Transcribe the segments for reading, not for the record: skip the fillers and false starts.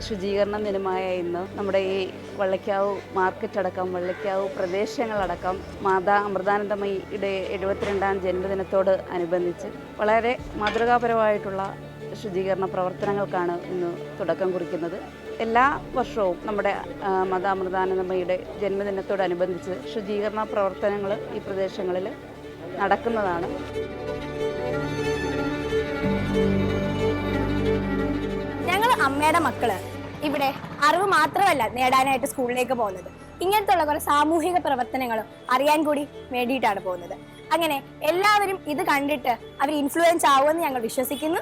ശുചീകരണ ദിനമായ ഇന്ന് നമ്മുടെ ഈ വള്ളിക്കാവ് മാർക്കറ്റ് അടക്കം വള്ളിക്കാവ് പ്രദേശങ്ങളടക്കം മാതാ അമൃതാനന്ദമയിയുടെ 72ാം ജന്മദിനത്തോട് അനുബന്ധിച്ച് വളരെ മാതൃകാപരമായിട്ടുള്ള ശുചീകരണ പ്രവർത്തനങ്ങൾക്കാണ് ഇന്ന് തുടക്കം കുറിക്കുന്നത്. എല്ലാ വർഷവും നമ്മുടെ മാതാ അമൃതാനന്ദമയിയുടെ ജന്മദിനത്തോടനുബന്ധിച്ച് ശുചീകരണ പ്രവർത്തനങ്ങൾ ഈ പ്രദേശങ്ങളിൽ നടക്കുന്നതാണ്. ഞങ്ങൾ അമ്മയുടെ മക്കള് ഇവിടെ അറിവ് മാത്രമല്ല നേടാനായിട്ട് സ്കൂളിലേക്ക് പോകുന്നത്, ഇങ്ങനത്തെ കുറെ സാമൂഹിക പ്രവർത്തനങ്ങളും അറിയാൻ കൂടി വേണ്ടിയിട്ടാണ് പോകുന്നത്. അങ്ങനെ എല്ലാവരും ഇത് കണ്ടിട്ട് അവർ ഇൻഫ്ലുവൻസ് ആവുമെന്ന് ഞങ്ങൾ വിശ്വസിക്കുന്നു.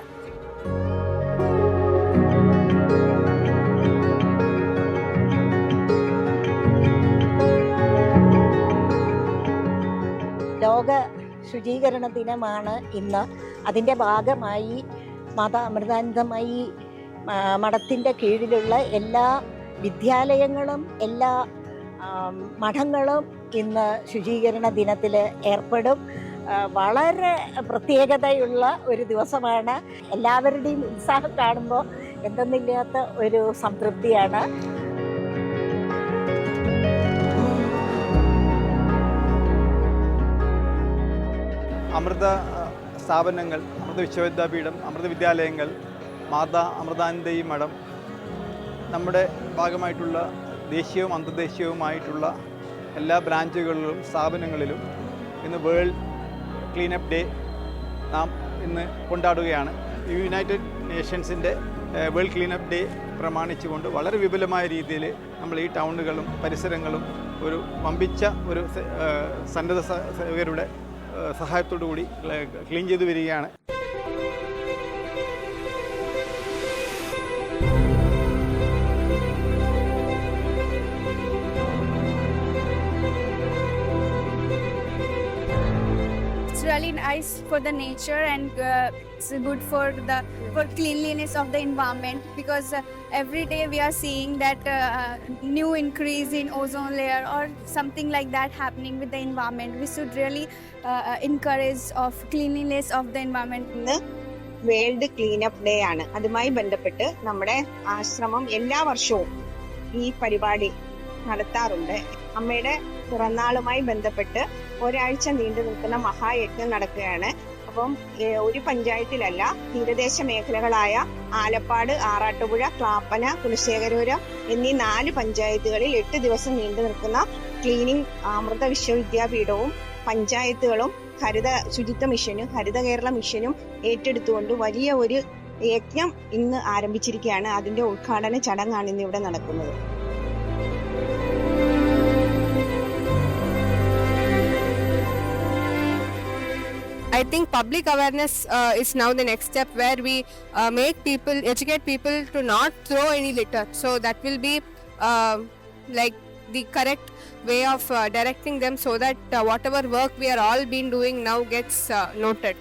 ലോക ശുചീകരണ ദിനമാണ് ഇന്ന്. അതിൻ്റെ ഭാഗമായി മാതാ അമൃതാനന്ദമയി മഠത്തിൻ്റെ കീഴിലുള്ള എല്ലാ വിദ്യാലയങ്ങളും എല്ലാ മഠങ്ങളും ഇന്ന് ശുചീകരണ ദിനത്തിൽ ഏർപ്പെടും. വളരെ പ്രത്യേകതയുള്ള ഒരു ദിവസമാണ്. എല്ലാവരുടെയും ഉത്സാഹം കാണുമ്പോൾ എന്തെന്നില്ലാത്ത ഒരു സംതൃപ്തിയാണ്. അമൃത സ്ഥാപനങ്ങൾ, അമൃത വിശ്വവിദ്യാപീഠം, അമൃത വിദ്യാലയങ്ങൾ, മാതാ അമൃതാനന്ദമയി മഠം, നമ്മുടെ ഭാഗമായിട്ടുള്ള ദേശീയവും അന്തർദേശീയവുമായിട്ടുള്ള എല്ലാ ബ്രാഞ്ചുകളിലും സ്ഥാപനങ്ങളിലും ഇന്ന് വേൾഡ് ക്ലീനപ്പ് ഡേ നാം ഇന്ന് കൊണ്ടാടുകയാണ്. യുണൈറ്റഡ് നേഷൻസിൻ്റെ വേൾഡ് ക്ലീനപ്പ് ഡേ പ്രമാണിച്ചുകൊണ്ട് വളരെ വിപുലമായ രീതിയിൽ നമ്മൾ ഈ ടൗണുകളും പരിസരങ്ങളും ഒരു വമ്പിച്ച ഒരു സന്നദ്ധ സേവകരുടെ സഹായത്തോടു കൂടി ക്ലീൻ ചെയ്തു വരികയാണ്. It's really nice for the nature and it's good for cleanliness of the environment, because every day we are seeing that new increase in ozone layer or something like that happening with the environment. We should really encourage of cleanliness of the environment. World cleanup day ആണ്. അതുമായി ബന്ധപ്പെട്ട് നമ്മുടെ ആശ്രമം എല്ലാ വർഷവും ഈ പരിപാടി നടത്താറുണ്ട്. അമ്മയുടെ പിറന്നാളുമായി ബന്ധപ്പെട്ട് ഒരാഴ്ച നീണ്ടു നിൽക്കുന്ന മഹായജ്ഞം നടക്കുകയാണ്. അപ്പം ഒരു പഞ്ചായത്തിലല്ല, തീരദേശ മേഖലകളായ ആലപ്പാട്, ആറാട്ടുപുഴ, ക്ലാപ്പന, കുലശേഖരപുരം എന്നീ 4 പഞ്ചായത്തുകളിൽ 8 ദിവസം നീണ്ടു നിൽക്കുന്ന ക്ലീനിങ് അമൃത വിശ്വവിദ്യാപീഠവും പഞ്ചായത്തുകളും ഹരിത ശുചിത്വ മിഷനും ഹരിത കേരള മിഷനും ഏറ്റെടുത്തുകൊണ്ട് വലിയ ഒരു യജ്ഞം ഇന്ന് ആരംഭിച്ചിരിക്കുകയാണ്. അതിന്റെ ഉദ്ഘാടന ചടങ്ങാണ് ഇന്ന് ഇവിടെ നടക്കുന്നത്. I think public awareness is now the next step, where we educate people to not throw any litter. So that will be like the correct way of directing them, so that whatever work we are all been doing now gets noted.